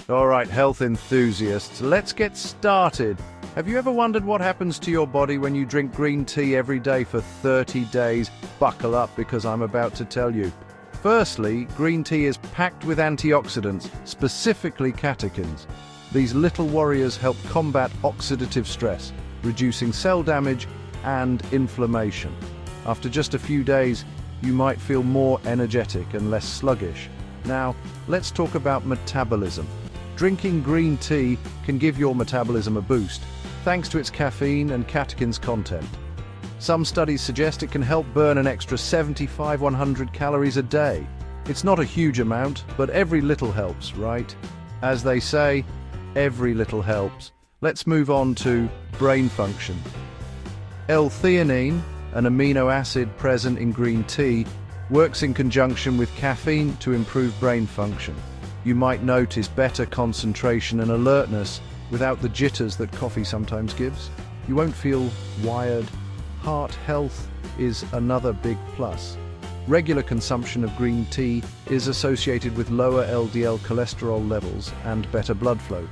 All right, health enthusiasts, let's get started. Have you ever wondered what happens to your body when you drink green tea every day for 30 days? Buckle up because I'm about to tell you. Firstly, green tea is packed with antioxidants, specifically catechins. These little warriors help combat oxidative stress, reducing cell damage and inflammation. After just a few days, you might feel more energetic and less sluggish. Now, let's talk about metabolism. Drinking green tea can give your metabolism a boost, thanks to its caffeine and catechins content. Some studies suggest it can help burn an extra 75-100 calories a day. It's not a huge amount, but every little helps, right? As they say, every little helps. Let's move on to brain function. L-theanine, an amino acid present in green tea, works in conjunction with caffeine to improve brain function. You might notice better concentration and alertness without the jitters that coffee sometimes gives. You won't feel wired. Heart health is another big plus. Regular consumption of green tea is associated with lower LDL cholesterol levels and better blood flow.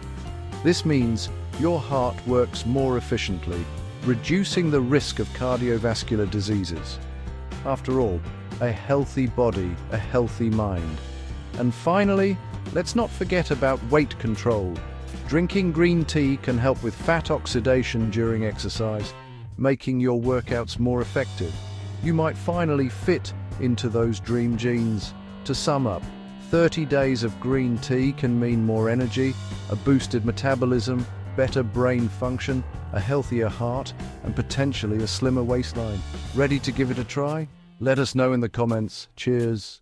This means your heart works more efficiently, reducing the risk of cardiovascular diseases. After all, a healthy body, a healthy mind. And finally, let's not forget about weight control. Drinking green tea can help with fat oxidation during exercise, making your workouts more effective. You might finally fit into those dream jeans. To sum up, 30 days of green tea can mean more energy, a boosted metabolism, better brain function, a healthier heart, and potentially a slimmer waistline. Ready to give it a try? Let us know in the comments. Cheers!